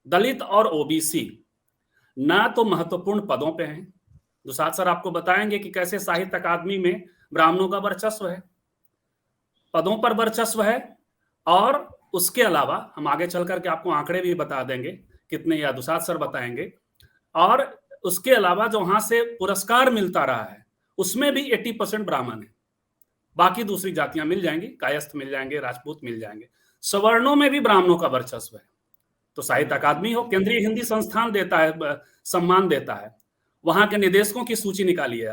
दलित और ओबीसी ना तो महत्वपूर्ण पदों पे हैं। दुसाध सर आपको बताएंगे कि कैसे साहित्य अकादमी में ब्राह्मणों का वर्चस्व है, पदों पर वर्चस्व है, और उसके अलावा हम आगे चल करके आपको आंकड़े भी बता देंगे कितने, या दुसाध सर बताएंगे। और उसके अलावा जो वहां से पुरस्कार मिलता रहा है उसमें भी 80% ब्राह्मण है, बाकी दूसरी जातियां मिल जाएंगी, कायस्थ मिल जाएंगे, राजपूत मिल जाएंगे। सवर्णों में भी ब्राह्मणों का वर्चस्व है। तो साहित्य अकादमी हो, केंद्रीय हिंदी संस्थान देता है, सम्मान देता है, वहां के निदेशकों की सूची निकालिए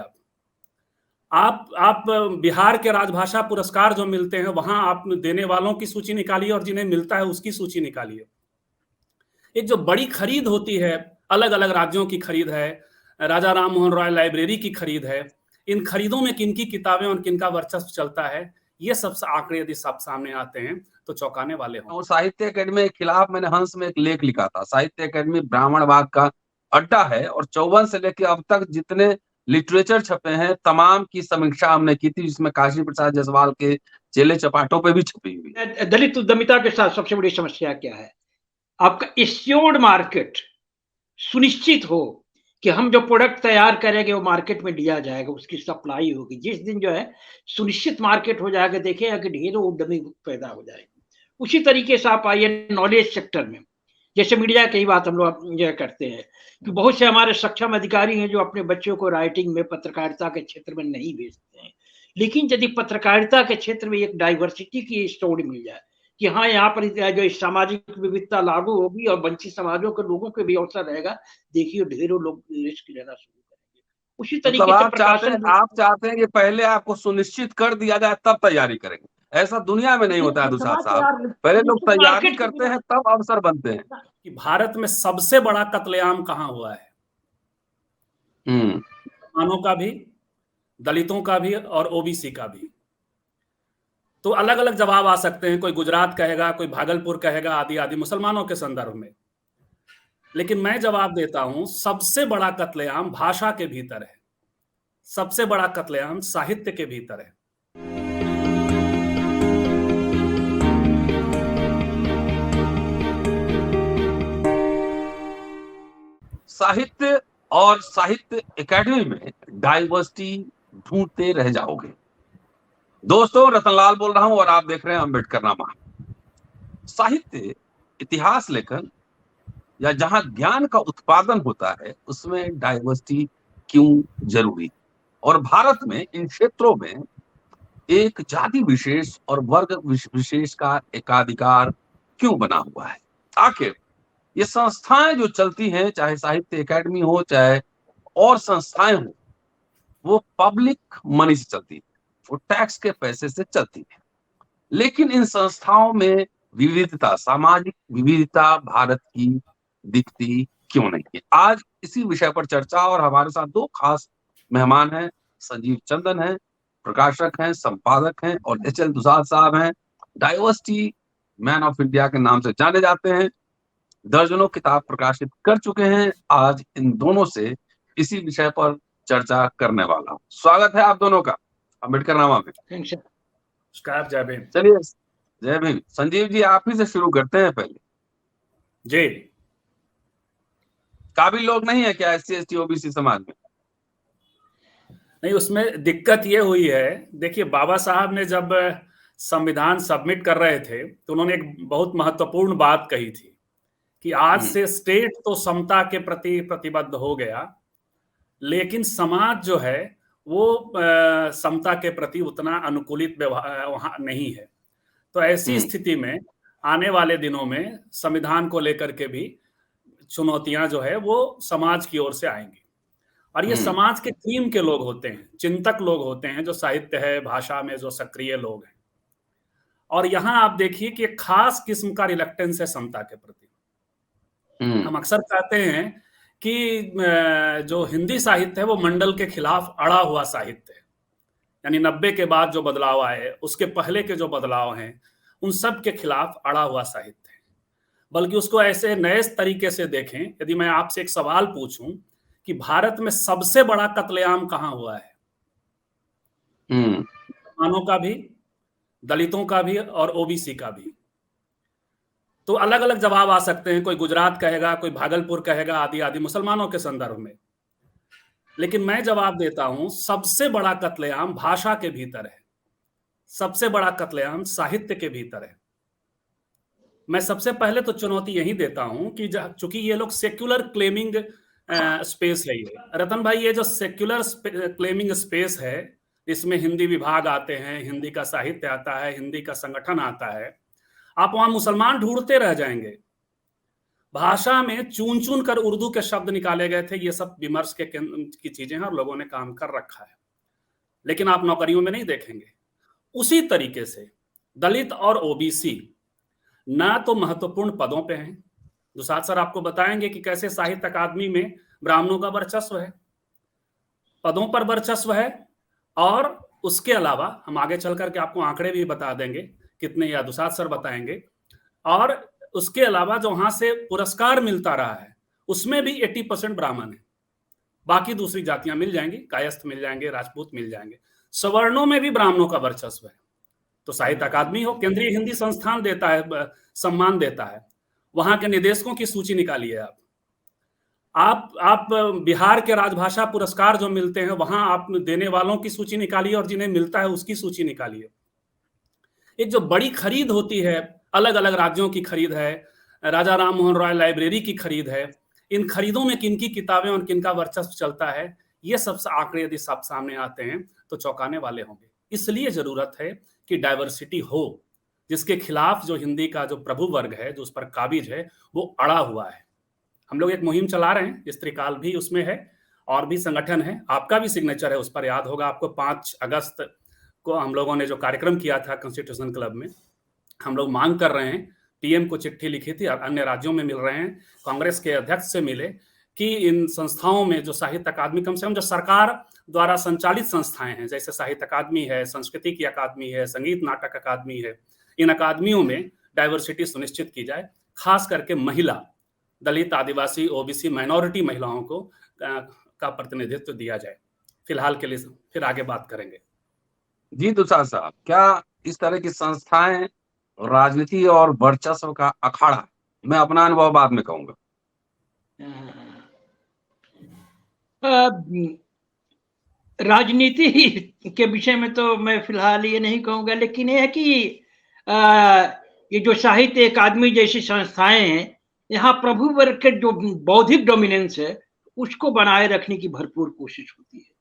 आप बिहार के राजभाषा पुरस्कार जो मिलते हैं वहां आप देने वालों की सूची निकालिए और जिन्हें मिलता है उसकी सूची निकालिए। एक जो बड़ी खरीद होती है, अलग अलग राज्यों की खरीद है, राजा राम मोहन रॉय लाइब्रेरी की खरीद है, इन खरीदों में किनकी किताबें और किनका वर्चस्व चलता है, ये सब आंकड़े यदि सब सामने आते हैं तो चौंकाने वाले हों। और साहित्य अकेडमी के खिलाफ मैंने हंस में एक लेख लिखा था। साहित्य अकेडमी ब्राह्मणवाद का अड्डा है और 54 से लेकर अब तक जितने लिटरेचर छपे हैं तमाम की समीक्षा हमने की थी, जिसमें काशी प्रसाद जायसवाल के चेले चपाटों पे भी छपी हुई है। दलित उद्यमिता के साथ सबसे बड़ी समस्या क्या है? आपका एश्योर्ड मार्केट सुनिश्चित हो कि हम जो प्रोडक्ट तैयार करेंगे वो मार्केट में दिया जाएगा, उसकी सप्लाई होगी। जिस दिन जो है सुनिश्चित मार्केट हो जाएगा, देखिएगा कि ढेरों उद्यमी पैदा हो जाएंगे। उसी तरीके से आप आइए नॉलेज सेक्टर में, जैसे मीडिया की बात हम लोग यह करते हैं कि बहुत से हमारे सक्षम अधिकारी हैं जो अपने बच्चों को राइटिंग में, पत्रकारिता के क्षेत्र में नहीं भेजते हैं, लेकिन यदि पत्रकारिता के क्षेत्र में एक डाइवर्सिटी की स्टोरी मिल जाए कि हाँ यहाँ पर जो सामाजिक विविधता लागू होगी और वंचित समाजों के लोगों के भी अवसर रहेगा, देखिए ढेरों लोग रिस्क लेना शुरू करेंगे। उसी तरीके से आप चाहते हैं कि पहले आपको सुनिश्चित कर दिया जाए तब तैयारी करेंगे। ऐसा दुनिया में नहीं होता है दुसाध साहब, पहले लोग तैयारी करते हैं तब अवसर बनते हैं। कि भारत में सबसे बड़ा कत्लेआम कहां हुआ है? मुसलमानों का भी, दलितों का भी और ओबीसी का भी। तो अलग अलग जवाब आ सकते हैं, कोई गुजरात कहेगा, कोई भागलपुर कहेगा, आदि आदि, मुसलमानों के संदर्भ में। लेकिन मैं जवाब देता हूं, सबसे बड़ा कत्लेआम भाषा के भीतर है, सबसे बड़ा कत्लेआम साहित्य के भीतर है। साहित्य और साहित्य एकेडमी में डाइवर्सिटी ढूंढते रह जाओगे। दोस्तों, रतनलाल बोल रहा हूं और आप देख रहे हैं अम्बेडकरनामा। साहित्य, इतिहास लेखन या जहां ज्ञान का उत्पादन होता है उसमें डाइवर्सिटी क्यों जरूरी? और भारत में इन क्षेत्रों में एक जाति विशेष और वर्ग विशेष का एकाधिकार क्यों बना हुआ है? आखिर ये संस्थाएं जो चलती हैं, चाहे साहित्य एकेडमी हो चाहे और संस्थाएं हो, वो पब्लिक मनी से चलती है, वो टैक्स के पैसे से चलती है। लेकिन इन संस्थाओं में विविधता, सामाजिक विविधता भारत की दिखती क्यों नहीं है? आज इसी विषय पर चर्चा, और हमारे साथ दो खास मेहमान हैं। संजीव चंदन हैं, प्रकाशक हैं, संपादक हैं, और एच.एल. दुसाध साहब हैं, डाइवर्सिटी मैन ऑफ इंडिया के नाम से जाने जाते हैं, दर्जनों किताब प्रकाशित कर चुके हैं। आज इन दोनों से इसी विषय पर चर्चा करने वाला हूं। स्वागत है आप दोनों का अम्बेडकरनामा में। नमस्कार, जय भीम। चलिए, जय भीम। संजीव जी, आप ही से शुरू करते हैं पहले। जी, काबिल लोग नहीं है क्या SC ST OBC समाज में? नहीं, उसमें दिक्कत ये हुई है, देखिए बाबा साहब ने जब संविधान सबमिट कर रहे थे तो उन्होंने एक बहुत महत्वपूर्ण बात कही थी कि आज से स्टेट तो समता के प्रति प्रतिबद्ध हो गया, लेकिन समाज जो है वो समता के प्रति उतना अनुकूलित वहां नहीं है। तो ऐसी स्थिति में आने वाले दिनों में संविधान को लेकर के भी चुनौतियां जो है वो समाज की ओर से आएंगी, और ये समाज के क्रीम के लोग होते हैं, चिंतक लोग होते हैं, जो साहित्य है, भाषा में जो सक्रिय लोग हैं। और यहां आप देखिए कि एक खास किस्म का रिलक्टेंस है समता के प्रति। हम अक्सर कहते हैं कि जो हिंदी साहित्य है वो मंडल के खिलाफ अड़ा हुआ साहित्य है, यानी 90 के बाद जो बदलाव आए, उसके पहले के जो बदलाव हैं, उन सब के खिलाफ अड़ा हुआ साहित्य है। बल्कि उसको ऐसे नए तरीके से देखें, यदि मैं आपसे एक सवाल पूछूं कि भारत में सबसे बड़ा कत्लेआम कहां हुआ है? मुसलमानों का भी, दलितों का भी और ओबीसी का भी। तो अलग अलग जवाब आ सकते हैं, कोई गुजरात कहेगा, कोई भागलपुर कहेगा, आदि आदि मुसलमानों के संदर्भ में। लेकिन मैं जवाब देता हूं, सबसे बड़ा कत्लेआम भाषा के भीतर है, सबसे बड़ा कत्लेआम साहित्य के भीतर है। मैं सबसे पहले तो चुनौती यही देता हूं कि चूंकि ये लोग सेक्युलर क्लेमिंग स्पेस है, ये रतन भाई, ये जो सेक्युलर क्लेमिंग स्पेस है, इसमें हिंदी विभाग आते हैं, हिंदी का साहित्य आता है, हिंदी का संगठन आता है, आप वहां मुसलमान ढूंढते रह जाएंगे। भाषा में चुन चुन कर उर्दू के शब्द निकाले गए थे, ये सब विमर्श की चीजें हैं और लोगों ने काम कर रखा है, लेकिन आप नौकरियों में नहीं देखेंगे। उसी तरीके से दलित और ओबीसी ना तो महत्वपूर्ण पदों पे हैं। दुसाद सर आपको बताएंगे कि कैसे साहित्य अकादमी में ब्राह्मणों का वर्चस्व है, पदों पर वर्चस्व है, और उसके अलावा हम आगे चल करके आपको आंकड़े भी बता देंगे कितने, या दुसाद सर बताएंगे। और उसके अलावा जो वहां से पुरस्कार मिलता रहा है उसमें भी 80% ब्राह्मण है, बाकी दूसरी जातियां मिल जाएंगी, कायस्थ मिल जाएंगे, राजपूत मिल जाएंगे, सवर्णों में भी ब्राह्मणों का वर्चस्व है। तो साहित्य अकादमी हो, केंद्रीय हिंदी संस्थान देता है, सम्मान देता है, वहां के निदेशकों की सूची निकालिए आप बिहार के राजभाषा पुरस्कार जो मिलते हैं वहां आप देने वालों की सूची निकालिए और जिन्हें मिलता है उसकी सूची निकालिए। एक जो बड़ी खरीद होती है, अलग अलग राज्यों की खरीद है, राजा राम मोहन रॉय लाइब्रेरी की खरीद है, इन खरीदों में किन की किताबें और किन का वर्चस्व चलता है, ये सब आंकड़े यदि सब सामने आते हैं तो चौंकाने वाले होंगे। इसलिए जरूरत है कि डाइवर्सिटी हो, जिसके खिलाफ जो हिंदी का जो प्रभु वर्ग है, जो उस पर काबिज है, वो अड़ा हुआ है। हम लोग एक मुहिम चला रहे हैं, स्त्रीकाल भी उसमें है और भी संगठन है, आपका भी सिग्नेचर है उस पर, याद होगा आपको 5 अगस्त को हम लोगों ने जो कार्यक्रम किया था कॉन्स्टिट्यूशन क्लब में, हम लोग मांग कर रहे हैं, पीएम को चिट्ठी लिखी थी और अन्य राज्यों में मिल रहे हैं, कांग्रेस के अध्यक्ष से मिले कि इन संस्थाओं में जो साहित्य अकादमी, कम से कम जो सरकार द्वारा संचालित संस्थाएं हैं, जैसे साहित्य अकादमी है, संस्कृति की अकादमी है, संगीत नाटक अकादमी है, इन अकादमियों में डाइवर्सिटी सुनिश्चित की जाए, खास करके महिला, दलित, आदिवासी, ओबीसी, माइनॉरिटी महिलाओं को का प्रतिनिधित्व दिया जाए। फिलहाल के लिए फिर आगे बात करेंगे। जी दुसाद साहब, क्या इस तरह की संस्थाएं राजनीति और वर्चस्व का अखाड़ा, मैं अपना अनुभव बाद में कहूंगा। राजनीति के विषय में तो मैं फिलहाल ये नहीं कहूंगा, लेकिन ये है कि ये जो साहित्य अकादमी जैसी संस्थाएं हैं, यहाँ प्रभु वर्ग के जो बौद्धिक डोमिनेंस है उसको बनाए रखने की भरपूर कोशिश होती है।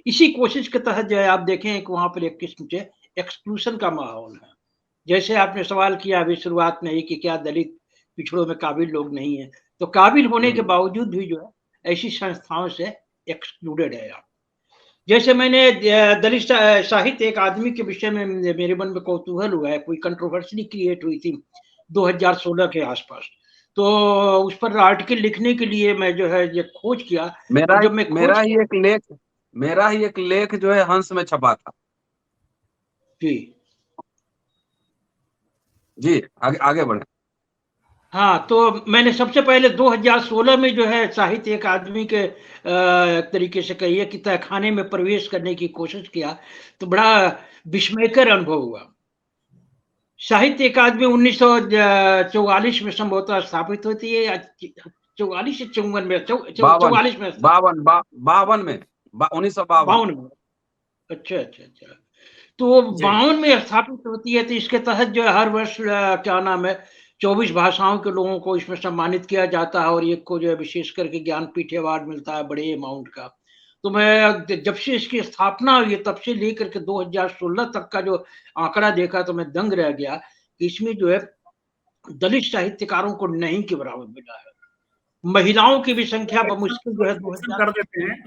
इसी कोशिश के तहत जो है आप देखें कि वहां पर एक किस्म से एक्सक्लूशन का माहौल है। जैसे आपने सवाल किया अभी शुरुआत में ही कि क्या दलित पिछड़ों में काबिल लोग नहीं है, तो काबिल होने के बावजूद भी जो है ऐसी संस्थाओं से एक्सक्लूडेड है। जैसे मैंने दलित साहित्य अकादमी के विषय में मेरे मन में कौतूहल हुआ है, कोई कंट्रोवर्सी क्रिएट हुई थी 2016 के आसपास, तो उस पर आर्टिकल लिखने के लिए मैं जो है ये खोज किया। मेरा ही एक लेख जो है हंस में छपा था। जी आगे बढ़े। हाँ, तो मैंने सबसे पहले 2016 में जो है साहित्य अकादमी के तरीके से कहिए कि तहखाने में प्रवेश करने की कोशिश किया, तो बड़ा विस्मयकर अनुभव हुआ। साहित्य अकादमी 1944 में संभवतः स्थापित होती है, 44 से 54 में, 44 में, 52 में, 1952 में। अच्छा। तो 52 में स्थापित होती है। तो इसके तहत जो है हर वर्ष क्या नाम है 24 भाषाओं के लोगों को इसमें सम्मानित किया जाता है और एक को जो है विशेष करके ज्ञानपीठ अवार्ड मिलता है बड़े अमाउंट का। तो मैं जब से इसकी स्थापना हुई तब से लेकर के 2016 तक का जो आंकड़ा देखा तो मैं दंग रह गया कि इसमें जो है दलित साहित्यकारों को नहीं के बराबर मिला है। महिलाओं की भी संख्या बमुश्किल जो है 2000 कर देते हैं।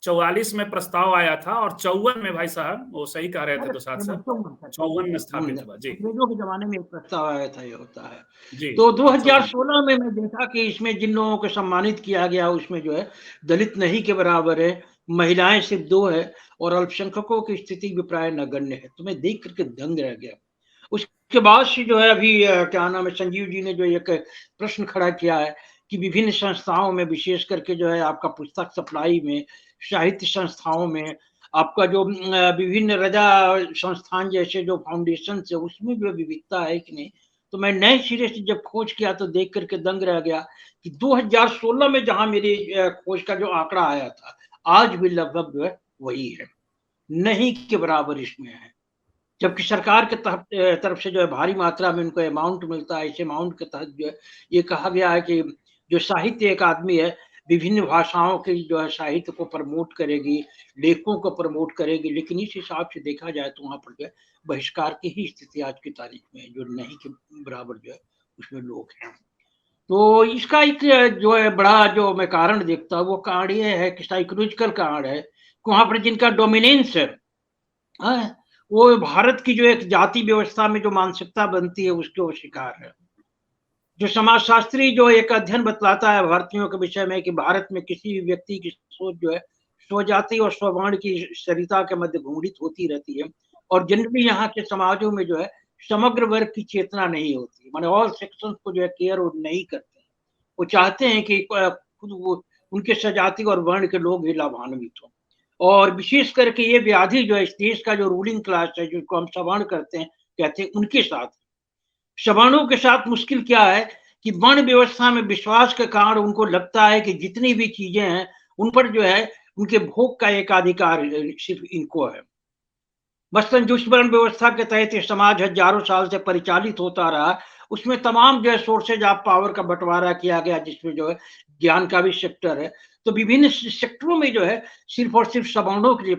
44 में प्रस्ताव आया था और 54 में, भाई साहब वो सही कह रहे थे दुसाद साहब, 54 में स्थापित हुआ। जी, अंग्रेजों के जमाने में एक प्रस्ताव आया था, ये होता है जी। तो 2016 में मैं देखा कि इसमें जिन लोगों को सम्मानित किया गया उसमें जो है दलित नहीं के बराबर है, महिलाएं सिर्फ 2 है और अल्पसंख्यकों की स्थिति भी प्राय नगण्य है। तो मैं देख करके दंग रह गया। उसके बाद से जो है अभी क्या नाम है संजीव जी ने जो एक प्रश्न खड़ा किया है कि विभिन्न संस्थाओं में विशेष करके जो है आपका पुस्तक सप्लाई में, साहित्य संस्थाओं में, आपका जो विभिन्न रजा संस्थान जैसे जो फाउंडेशन है उसमें जो विविधता है कि नहीं, तो मैं नए सिरे से जब खोज किया तो देख करके दंग रह गया कि 2016 में जहां मेरी खोज का जो आंकड़ा आया था, आज भी लगभग जो है वही है, नहीं के बराबर इसमें है। जबकि सरकार के तरफ से जो है भारी मात्रा में उनको अमाउंट मिलता है। इस अमाउंट के तहत जो है ये कहा गया है कि जो साहित्य अकादमी है विभिन्न भाषाओं के जो है साहित्य को प्रमोट करेगी, लेखों को प्रमोट करेगी, लेकिन इस हिसाब से देखा जाए तो वहां पर जो है बहिष्कार की ही स्थिति आज की तारीख में है, जो नहीं के बराबर जो है उसमें लोग हैं। तो इसका एक जो है बड़ा जो मैं कारण देखता हूँ वो कारण ये है कि साइकोलॉजिकल कारण है कि वहां पर जिनका डोमिनेंस है, वो भारत की जो एक जाति व्यवस्था में जो मानसिकता बनती है उसके वो शिकार है। जो समाजशास्त्री जो एक अध्ययन बतलाता है भारतीयों के विषय में कि भारत में किसी भी व्यक्ति की सोच जो है स्वजाति और स्ववर्ण की सरिता के मध्य घूर्णित होती रहती है, और जनरली यहाँ के समाजों में जो है समग्र वर्ग की चेतना नहीं होती, माने ऑल सेक्शंस को जो है केयर वो नहीं करते हैं। वो चाहते हैं कि खुद वो उनके स्वजाति और वर्ण के लोग ही लाभान्वित हों, और विशेष करके ये व्याधि जो है इस देश का जो रूलिंग क्लास है, जिसको हम सवर्ण करते हैं कहते हैं, उनके साथ सवर्णों के साथ मुश्किल क्या है कि वर्ण व्यवस्था में विश्वास के कारण उनको लगता है कि जितनी भी चीजें हैं उन पर जो है उनके भोग का एकाधिकार सिर्फ इनको है। मसलन जिस वर्ण व्यवस्था के तहत समाज हजारों साल से परिचालित होता रहा, उसमें तमाम जो है सोर्सेज ऑफ पावर का बंटवारा किया गया, जिसमें जो है ज्ञान का भी सेक्टर है। तो विभिन्न सेक्टरों में जो है सिर्फ और सिर्फ सवर्णों के लिए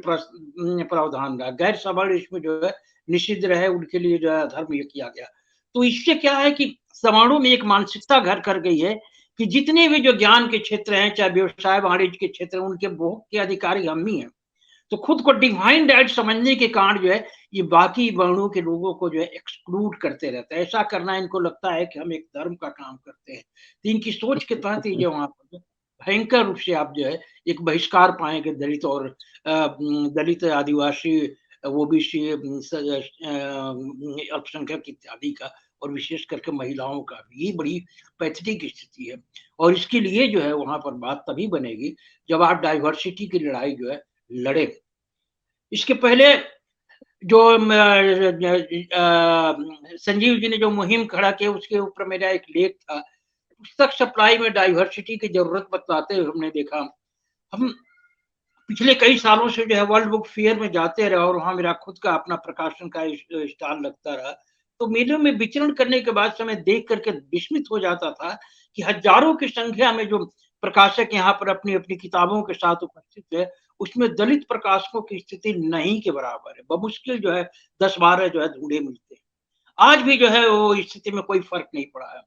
प्रावधान रहा, गैर सवर्ण इसमें जो है निषिद्ध रहे, उनके लिए जो है धर्म ये किया गया। तो इससे क्या है कि सवर्णों में एक मानसिकता घर कर गई है कि जितने भी जो ज्ञान के क्षेत्र हैं, चाहे व्यवसाय वाणिज्य के क्षेत्र हैं, उनके भोग के अधिकारी हम ही हैं। तो खुद को डिवाइन राइट समझने के कारण जो है ये बाकी वर्णों के लोगों को जो है एक्सक्लूड करते रहते हैं। ऐसा करना इनको लगता है कि हम एक धर्म का काम करते हैं। तो इनकी सोच के तहत ही जो वहां पर भयंकर रूप से आप जो है एक बहिष्कार पाएंगे दलित और दलित, आदिवासी, ओबीसी, अल्पसंख्यक इत्यादि का, और विशेष करके महिलाओं का भी। ये बड़ी पैथेटिक स्थिति है, और इसके लिए जो है वहां पर बात तभी बनेगी जब आप डाइवर्सिटी की लड़ाई जो है लड़े। इसके पहले जो संजीव जी ने जो मुहिम खड़ा किया उसके ऊपर मेरा एक लेख था, पुस्तक सप्लाई में डाइवर्सिटी की जरूरत बतलाते हुए हमने देखा, हम पिछले कई सालों से जो है वर्ल्ड बुक फेयर में जाते रहे और वहां मेरा खुद का अपना प्रकाशन का स्टॉल लगता रहा। तो मेले में विचरण करने के बाद समय देख करके विस्मित हो जाता था कि हजारों की संख्या में जो प्रकाशक यहाँ पर अपनी अपनी किताबों के साथ उपस्थित है, उसमें दलित प्रकाशकों की स्थिति नहीं के बराबर है। बमुश्किल जो है 10-12 जो है ढूंढे मिलते हैं। आज भी जो है वो स्थिति में कोई फर्क नहीं पड़ा है।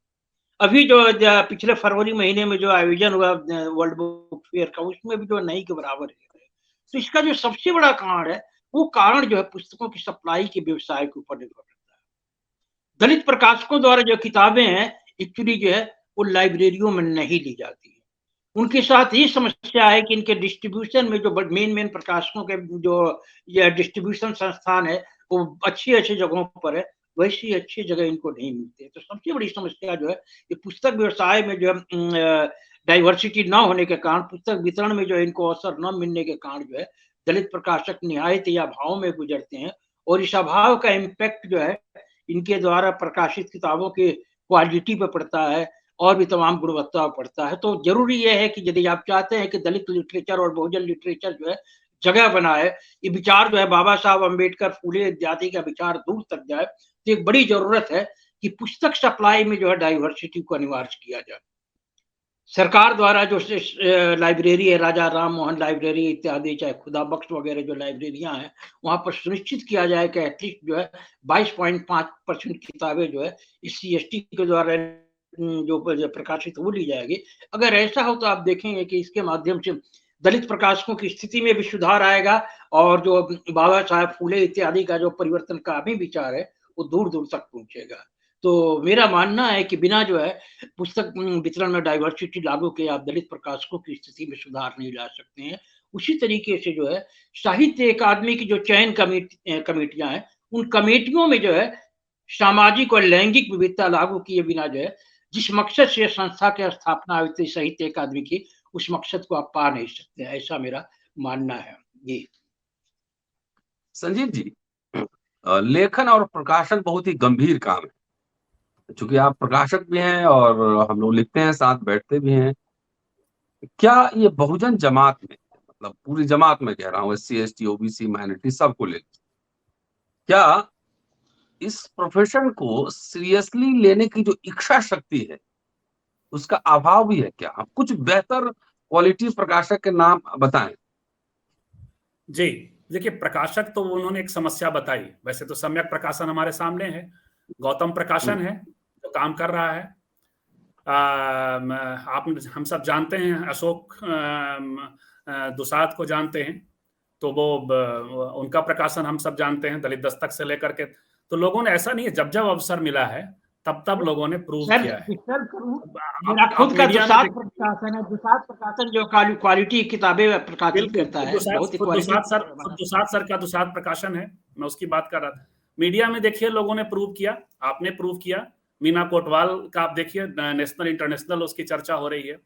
अभी जो पिछले फरवरी महीने में जो आयोजन हुआ वर्ल्ड बुक फेयर का, उसमें भी जो नहीं के बराबर है। तो इसका जो सबसे बड़ा कारण है, वो कारण जो है पुस्तकों की सप्लाई के व्यवसाय के ऊपर निर्भर करता है। दलित प्रकाशकों द्वारा जो किताबें हैं एक्चुअली जो है वो लाइब्रेरियों में नहीं ली जाती है। उनके साथ ये समस्या है कि इनके डिस्ट्रीब्यूशन में जो मेन प्रकाशकों के जो ये डिस्ट्रीब्यूशन संस्थान है वो अच्छी जगहों पर है, वैसी अच्छी जगह इनको नहीं मिलती। तो सबसे बड़ी समस्या जो है ये पुस्तक व्यवसाय में जो डाइवर्सिटी न होने के कारण, पुस्तक वितरण में जो इनको अवसर न मिलने के कारण जो है दलित प्रकाशक निहायत या भाव में गुजरते हैं, और इस अभाव का इम्पैक्ट जो है इनके द्वारा प्रकाशित किताबों की क्वालिटी पर पड़ता है और भी तमाम गुणवत्ता पड़ता है। तो जरूरी यह है कि यदि आप चाहते हैं कि दलित लिटरेचर और बहुजन लिटरेचर जो है जगह बनाए, ये विचार जो है बाबा साहब अम्बेडकर, फूले इत्यादि का विचार दूर तक जाए, तो एक बड़ी जरूरत है कि पुस्तक सप्लाई में जो है डाइवर्सिटी को अनिवार्य किया जाए। सरकार द्वारा जो लाइब्रेरी है, राजा राम मोहन लाइब्रेरी इत्यादि, चाहे खुदा बख्श वगैरह जो लाइब्रेरियां हैं, वहां पर सुनिश्चित किया जाए कि एटलीस्ट जो है 22.5% किताबें जो है इस CST के द्वारा जो प्रकाशित वो ली जाएगी। अगर ऐसा हो तो आप देखेंगे कि इसके माध्यम से दलित प्रकाशकों की स्थिति में भी सुधार आएगा, और जो बाबा साहब फूले इत्यादि का जो परिवर्तनकारी विचार है वो दूर दूर तक पहुंचेगा। तो मेरा मानना है कि बिना जो है पुस्तक वितरण में डाइवर्सिटी लागू किए आप दलित प्रकाशकों की स्थिति में सुधार नहीं ला सकते हैं। उसी तरीके से जो है साहित्य अकादमी की जो चयन कमेटियां हैं, उन कमेटियों में जो है सामाजिक और लैंगिक विविधता लागू किए बिना जो है जिस मकसद से संस्था की स्थापना हुई थी साहित्य अकादमी की, उस मकसद को आप पा नहीं सकते। ऐसा मेरा मानना है। जी संजीव जी, लेखन और प्रकाशन बहुत ही गंभीर काम है। चूंकि आप प्रकाशक भी हैं और हम लोग लिखते हैं, साथ बैठते भी हैं, क्या ये बहुजन जमात में, मतलब पूरी जमात में कह रहा हूँ, SC ST OBC माइनॉरिटी सबको ले, क्या इस प्रोफेशन को सीरियसली लेने की जो इच्छा शक्ति है उसका अभाव भी है क्या? आप कुछ बेहतर क्वालिटी प्रकाशक के नाम बताएं। जी देखिए, प्रकाशक तो उन्होंने एक समस्या बताई। वैसे तो सम्यक प्रकाशन हमारे सामने है, गौतम प्रकाशन है जो काम कर रहा है। आप हम सब जानते हैं, अशोक दुसाद को जानते हैं, तो वो उनका प्रकाशन हम सब जानते हैं, दलित दस्तक से लेकर के। तो लोगों ने, ऐसा नहीं है, जब जब अवसर मिला है तब तब लोगों ने प्रूव किया है। मेरा खुद का दुसाद प्रकाशन है, दुसाद प्रकाशन जो क्वालिटी किताबें प्रकाशित करता है, बहुत ही दुसाद सर का दुसाद प्रकाशन है, मैं उसकी बात कर रहा था। मीडिया में देखिए लोगों ने प्रूव किया, आपने प्रूव किया, मीना कोटवाल का आप देखिए, नेशनल इंटरनेशनल उसकी चर्चा हो रही है।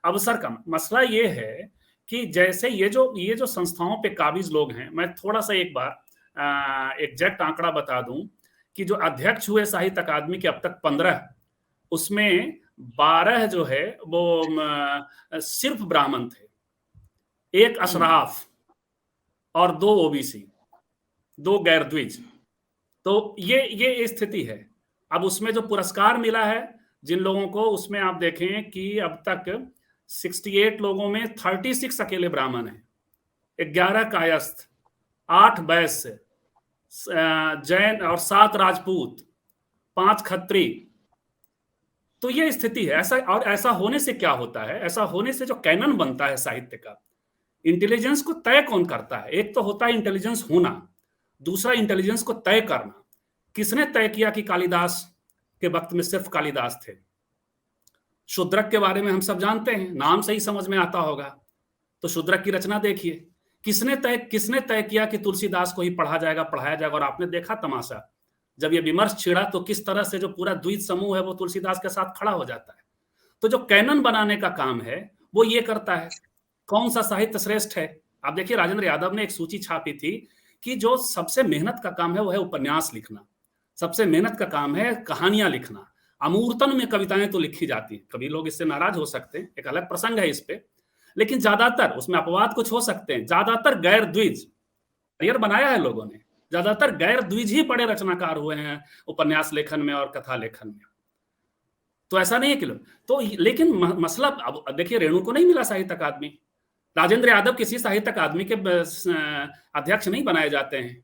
अवसर का मसला ये है कि जैसे ये जो संस्थाओं पे काबिज लोग हैं, मैं थोड़ा सा एक बार एग्जैक्ट आंकड़ा बता दूं कि जो अध्यक्ष हुए साहित्य अकादमी के अब तक 15, उसमें 12 जो है वो सिर्फ ब्राह्मण थे, 1 अशराफ और 2 OBC, 2 गैर द्विज। तो ये स्थिति है। अब उसमें जो पुरस्कार मिला है जिन लोगों को, उसमें आप देखें कि अब तक 68 लोगों में 36 अकेले ब्राह्मण हैं, 11 कायस्थ, 8 वैश्य, जैन और 7 राजपूत, 5 खत्री। तो ये स्थिति है। ऐसा होने से क्या होता है? ऐसा होने से जो कैनन बनता है साहित्य का, इंटेलिजेंस को तय कौन करता है? एक तो होता है इंटेलिजेंस होना, दूसरा इंटेलिजेंस को तय करना। किसने तय किया कि कालिदास के वक्त में सिर्फ कालिदास थे? शूद्रक के बारे में हम सब जानते हैं, नाम से ही समझ में आता होगा। तो शूद्रक की रचना देखिए, किसने तय किया कि तुलसीदास को ही पढ़ाया जाएगा? और आपने देखा तमाशा, जब ये विमर्श छिड़ा तो किस तरह से जो पूरा द्विज समूह है वो तुलसीदास के साथ खड़ा हो जाता है। तो जो कैनन बनाने का काम है वो ये करता है। कौन सा साहित्य श्रेष्ठ है? आप देखिए, राजेंद्र यादव ने एक सूची छापी थी कि जो सबसे मेहनत का काम है वो है उपन्यास लिखना, सबसे मेहनत का काम है कहानियां लिखना। अमूर्तन में कविताएं तो लिखी जाती हैं, कभी लोग इससे नाराज हो सकते हैं, एक अलग प्रसंग है इस पे, लेकिन ज्यादातर, उसमें अपवाद कुछ हो सकते हैं, ज्यादातर गैर द्विज, करियर बनाया है लोगों ने, ज्यादातर गैर द्विज ही बड़े रचनाकार हुए हैं उपन्यास लेखन में और कथा लेखन में। तो ऐसा नहीं है कि तो लेकिन मसला, अब देखिए, रेणु को नहीं मिला साहित्य अकादमी, राजेंद्र यादव किसी साहित्य अकादमी के अध्यक्ष नहीं बनाए जाते हैं,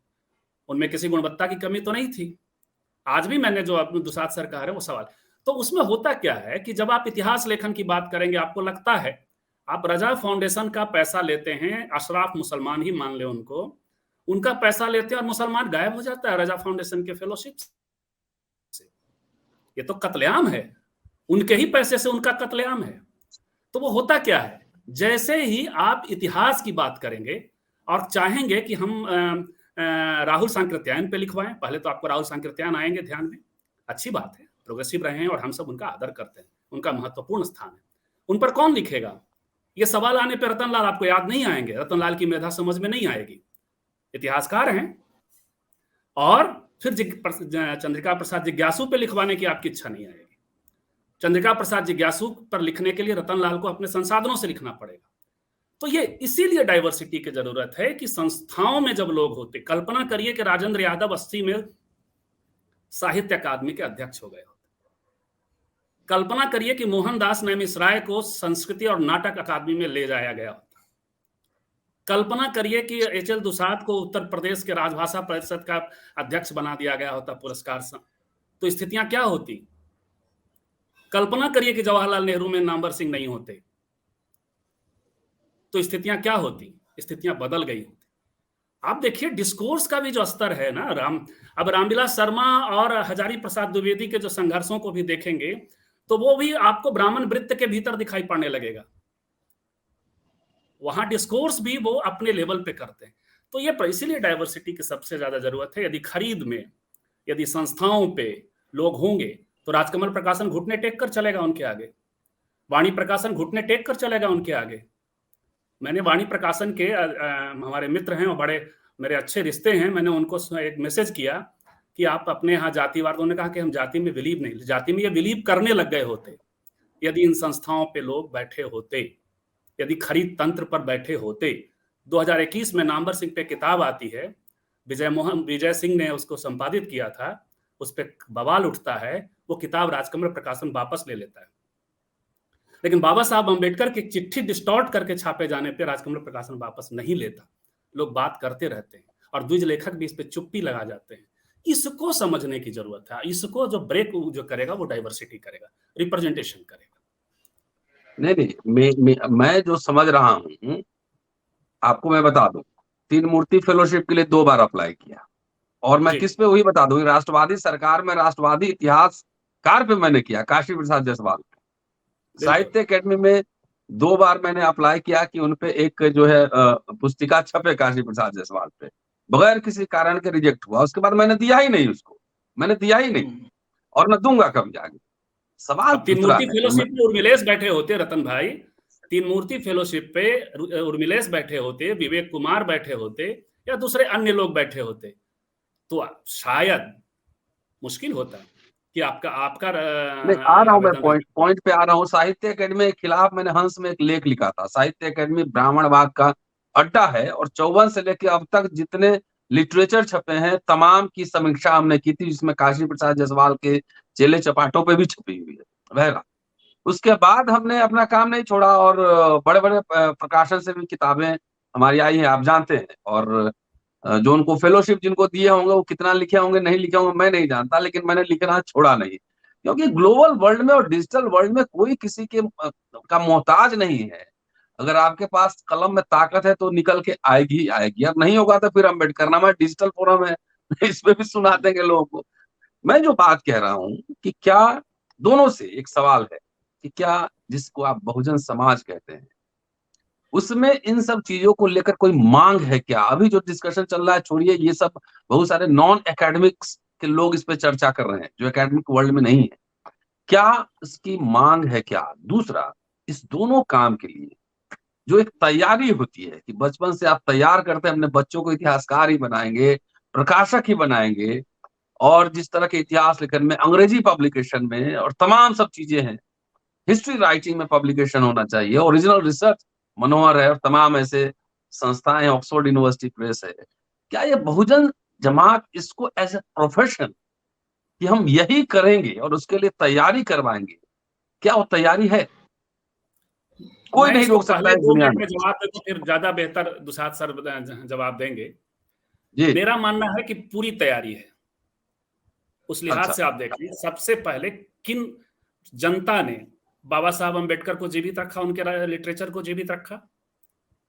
उनमें किसी गुणवत्ता की कमी तो नहीं थी। आज भी मैंने जो अपने दुसाद सर कहा है वो सवाल, तो उसमें होता क्या है कि जब आप इतिहास लेखन की बात करेंगे, आपको लगता है आप रजा फाउंडेशन का पैसा लेते हैं, अशराफ मुसलमान ही मान ले उनको, उनका पैसा लेते हैं और मुसलमान गायब हो जाता है रजा फाउंडेशन के फेलोशिप से। ये तो कत्लेआम है, उनके ही पैसे से उनका कत्लेआम है। तो वो होता क्या है, जैसे ही आप इतिहास की बात करेंगे और चाहेंगे कि हम राहुल सांकृत्यायन पे लिखवाएं, पहले तो आपको राहुल सांकृत्यायन आएंगे ध्यान में, अच्छी बात है, प्रोग्रेसिव रहे हैं और हम सब उनका आदर करते हैं, उनका महत्वपूर्ण स्थान है। उन पर कौन लिखेगा? ये सवाल आने पर रतनलाल आपको याद नहीं आएंगे, रतनलाल की मेधा समझ में नहीं आएगी, इतिहासकार हैं। और फिर चंद्रिका प्रसाद जिज्ञासु पे लिखवाने की आपकी इच्छा नहीं आएगी। चंद्रिका प्रसाद जिज्ञासु पर लिखने के लिए रतनलाल को अपने संसाधनों से लिखना पड़ेगा। तो ये इसीलिए डाइवर्सिटी की जरूरत है कि संस्थाओं में जब लोग होते, कल्पना करिए कि राजेंद्र यादव 80 में साहित्य अकादमी के अध्यक्ष हो गए होते, कल्पना करिए कि मोहनदास नैमिषराय को संस्कृति और नाटक अकादमी में ले जाया गया होता, कल्पना करिए कि HL दुसाद को उत्तर प्रदेश के राजभाषा परिषद का अध्यक्ष बना दिया गया होता पुरस्कार से, तो स्थितियां क्या होती? कल्पना करिए कि जवाहरलाल नेहरू में नामवर सिंह नहीं होते, तो स्थितियां क्या होती? स्थितियां बदल गई होती। आप देखिए डिस्कोर्स का भी जो स्तर है ना, अब रामविलास शर्मा और हजारी प्रसाद द्विवेदी के जो संघर्षों को भी देखेंगे तो वो भी आपको ब्राह्मण वृत्त के भीतर दिखाई पड़ने लगेगा। वहां डिस्कोर्स भी वो अपने लेवल पे करते हैं। तो ये इसीलिए डाइवर्सिटी की सबसे ज्यादा जरूरत है। यदि खरीद में, यदि संस्थाओं पे लोग होंगे तो राजकमल प्रकाशन घुटने टेक कर चलेगा उनके आगे, वाणी प्रकाशन घुटने टेक कर चलेगा उनके आगे। मैंने वाणी प्रकाशन के हमारे मित्र हैं और बड़े मेरे अच्छे रिश्ते हैं, मैंने उनको एक मैसेज किया कि आप अपने यहाँ जातिवाद, उन्होंने कहा कि हम जाति में बिलीव नहीं, जाति में ये बिलीव करने लग गए होते यदि इन संस्थाओं पे लोग बैठे होते, यदि खरीद तंत्र पर बैठे होते। 2021 में नामवर सिंह पे किताब आती है, विजय सिंह ने उसको संपादित किया था, उस पर बवाल उठता है, वो किताब राजकमल प्रकाशन वापस ले लेता है। लेकिन बाबा साहब अम्बेडकर की चिट्ठी डिस्टॉर्ट करके छापे जाने पे राजकमल प्रकाशन वापस नहीं लेता। लोग बात करते रहते हैं और द्विज लेखक भी इस पे चुप्पी लगा जाते हैं। इसको समझने की जरूरत है। इसको जो ब्रेक जो करेगा वो डाइवर्सिटी करेगा, रिप्रेजेंटेशन करेगा। नहीं, मैं जो समझ रहा हूं, आपको मैं बता दूं, तीन मूर्ति फेलोशिप के लिए 2 बार अप्लाई किया, और मैं किस पे, वही बता दूं, राष्ट्रवादी सरकार में राष्ट्रवादी इतिहासकार पे मैंने किया, काशी प्रसाद जायसवाल पे। साहित्य अकेडमी में 2 बार मैंने अप्लाई किया कि उनपे एक जो है पुस्तिका छपे काशी प्रसाद जायसवाल पे, बगैर किसी कारण के रिजेक्ट हुआ। उसके बाद मैंने दिया ही नहीं उसको, मैंने दिया ही नहीं, और न दूंगा कभी आगे। सवाल तीन मूर्ति फेलोशिप पे उर्मिलेश बैठे होते, रतन भाई, तीन मूर्ति फेलोशिप पे उर्मिलेश बैठे होते, विवेक कुमार बैठे होते, या दूसरे अन्य लोग बैठे होते, तो शायद मुश्किल होता कि आपका आ रहा हूं मैं पॉइंट पे आ रहा हूं। साहित्य अकेडमी के खिलाफ मैंने हंस में एक लेख लिखा था। साहित्य अकेडमी ब्राह्मणवाद का अड्डा है, और 54 से लेकर अब तक जितने लिटरेचर छपे हैं तमाम की समीक्षा हमने की थी, जिसमें काशी प्रसाद जायसवाल के चेले चपाटों पे भी छपी हुई है। बहरहाल उसके बाद हमने अपना काम नहीं छोड़ा, और बड़े बड़े प्रकाशन से भी किताबें हमारी आई हैं, आप जानते हैं। और जो उनको फेलोशिप जिनको दिए होंगे वो कितना लिखे होंगे नहीं लिखे होंगे मैं नहीं जानता, लेकिन मैंने लिखना छोड़ा नहीं, क्योंकि ग्लोबल वर्ल्ड में और डिजिटल वर्ल्ड में कोई किसी के का मोहताज नहीं है। अगर आपके पास कलम में ताकत है तो निकल के आएगी ही आएगी, अब नहीं होगा तो फिर अम्बेडकरनामा डिजिटल फोरम है, इस पे भी सुना देंगे लोगों को। मैं जो बात कह रहा हूं कि क्या दोनों से एक सवाल है कि क्या जिसको आप बहुजन समाज कहते हैं उसमें इन सब चीजों को लेकर कोई मांग है क्या? अभी जो डिस्कशन चल रहा है, छोड़िए ये सब, बहुत सारे नॉन एकेडमिक्स के लोग इस पे चर्चा कर रहे हैं जो एकेडमिक वर्ल्ड में नहीं है। क्या इसकी मांग है क्या? दूसरा, इस दोनों काम के लिए जो एक तैयारी होती है कि बचपन से आप तैयार करते हैं अपने बच्चों को इतिहासकार ही बनाएंगे, प्रकाशक ही बनाएंगे, और जिस तरह के इतिहास लेखन में, अंग्रेजी पब्लिकेशन में, और तमाम सब चीजें हैं, हिस्ट्री राइटिंग में पब्लिकेशन होना चाहिए, ओरिजिनल रिसर्च मनोहर है, और तमाम ऐसे संस्थाएं, ऑक्सफोर्ड यूनिवर्सिटी प्रेस है। क्या ये बहुजन जमात इसको एज ए प्रोफेशन कि हम यही करेंगे और उसके लिए तैयारी करवाएंगे, क्या वो तैयारी है? कोई नहीं रोक सकता है दुनिया में। जवाब दे तो फिर ज्यादा बेहतर दुसाद सर जवाब देंगे। जी, मेरा मानना है कि पूरी तैयारी है। उस लिहाज से आप देखिए, सबसे पहले किन जनता ने बाबा साहब अम्बेडकर को जीवित रखा, उनके लिटरेचर को जीवित रखा।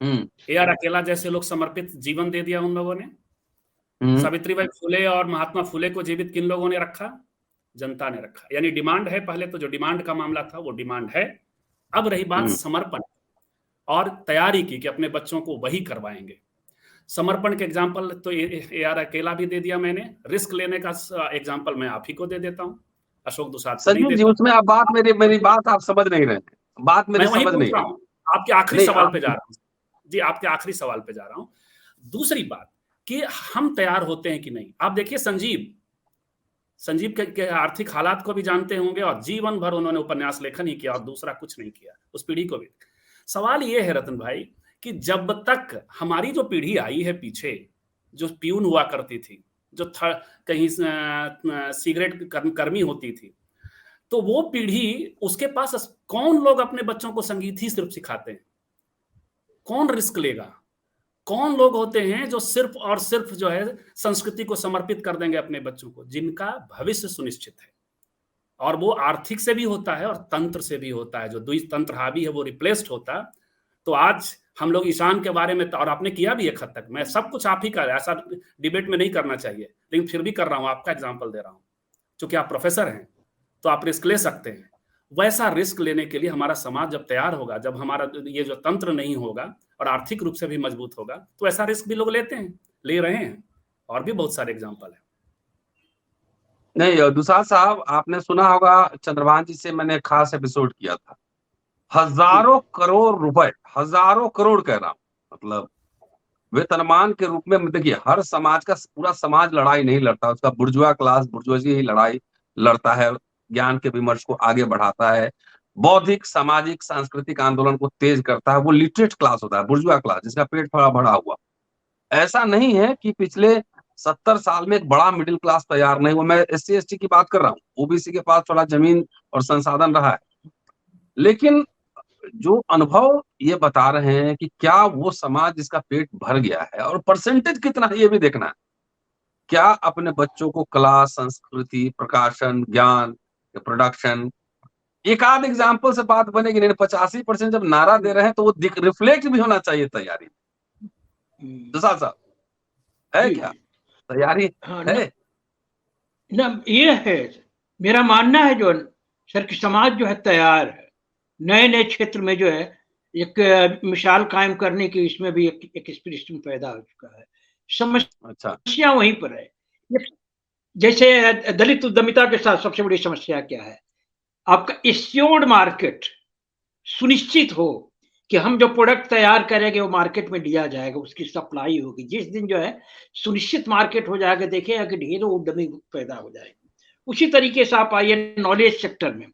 AR अकेला जैसे लोग समर्पित जीवन दे दिया उन लोगों ने। सावित्रीबाई फुले और महात्मा फुले को जीवित किन लोगों ने रखा? जनता ने रखा। यानी डिमांड है, पहले तो जो डिमांड का मामला था वो डिमांड है। अब रही बात समर्पण और तैयारी की कि अपने बच्चों को वही करवाएंगे। समर्पण के एग्जाम्पल तो AR अकेला भी दे दिया मैंने, रिस्क लेने का एग्जाम्पल मैं आप ही को दे देता हूं, अशोक दुसाद को नहीं देता। उसमें आप बात मेरी बात आप समझ नहीं रहे, बात मेरी समझ नहीं रही। आपके आखिरी सवाल पे जा रहा हूं जी, आपके आखिरी सवाल पे जा रहा हूं। दूसरी बात कि हम तैयार होते हैं कि नहीं। आप देखिए संजीव के आर्थिक हालात को भी जानते होंगे, और जीवन भर उन्होंने उपन्यास लेखन ही किया और दूसरा कुछ नहीं किया, उस पीढ़ी को भी। सवाल ये है रतन भाई कि जब तक हमारी जो पीढ़ी आई है पीछे, जो प्यून हुआ करती थी, जो कहीं सिगरेट कर्मी होती थी, तो वो पीढ़ी, उसके पास कौन लोग अपने बच्चों को संगीत ही सिर्फ सिखाते हैं? कौन रिस्क लेगा? कौन लोग होते हैं जो सिर्फ और सिर्फ जो है संस्कृति को समर्पित कर देंगे अपने बच्चों को, जिनका भविष्य सुनिश्चित है? और वो आर्थिक से भी होता है और तंत्र से भी होता है। जो द्विज तंत्र हावी है वो रिप्लेस्ड होता। तो आज हम लोग ईशान के बारे में, और आपने किया भी एक हद तक, मैं सब कुछ आप ही का, ऐसा डिबेट में नहीं करना चाहिए, लेकिन फिर भी कर रहा हूं, आपका एग्जाम्पल दे रहा हूं। क्योंकि आप प्रोफेसर हैं तो आप रिस्क ले सकते हैं। वैसा रिस्क लेने के लिए हमारा समाज जब तैयार होगा, जब हमारा ये जो तंत्र नहीं होगा और आर्थिक रूप से भी मजबूत होगा, तो ऐसा रिस्क भी लोग लेते हैं, ले रहे हैं, और भी बहुत सारे एग्जाम्पल है। नहीं, दुसाद साहब, आपने सुना होगा, चंद्रभान जी से मैंने खास एपिसोड किया था। हजारों करोड़ रुपए, हजारों करोड़ कह रहा हूं, मतलब वेतनमान के रूप में देखिए, हर समाज का पूरा समाज लड़ाई नहीं लड़ता, उसका बुर्जुआ क्लास बुर्जुआजी ही लड़ाई लड़ता है, ज्ञान के विमर्श को आगे बढ़ाता है, बौद्धिक सामाजिक सांस्कृतिक आंदोलन को तेज करता है, वो लिटरेट क्लास होता है, बुर्जुआ क्लास जिसका पेट थोड़ा भरा हुआ। ऐसा नहीं है कि पिछले 70 साल में एक बड़ा मिडिल क्लास तैयार नहीं हुआ। मैं SC ST की बात कर रहा हूँ, OBC के पास थोड़ा जमीन और संसाधन रहा है, लेकिन जो अनुभव ये बता रहे हैं कि क्या वो समाज जिसका पेट भर गया है, और परसेंटेज कितना है ये भी देखना है, क्या अपने बच्चों को कला, संस्कृति, प्रकाशन, ज्ञान, प्रोडक्शन, एक आध एग्जाम्पल से बात बनेगी नहीं। 85% जब नारा दे रहे हैं तो वो रिफ्लेक्ट भी होना चाहिए तैयारी। दुसाल साहब है जी, क्या तैयारी हाँ, है? ना ये है मेरा मानना है जो सर कि समाज जो है तैयार है, नए नए क्षेत्र में जो है एक मिसाल कायम करने की, इसमें भी एक स्पिरिट पैदा हो चुका है। अच्छा, समस्या वहीं पर है। जैसे दलित उद्यमिता के साथ सबसे बड़ी समस्या क्या है, आपका एश्योर्ड मार्केट, सुनिश्चित हो कि हम जो प्रोडक्ट तैयार करेंगे वो मार्केट में लिया जाएगा, उसकी सप्लाई होगी। जिस दिन जो है सुनिश्चित मार्केट हो जाएगा, देखिएगा कि ढेरों उद्यमी पैदा हो जाएंगे। उसी तरीके से आप आइए नॉलेज सेक्टर में,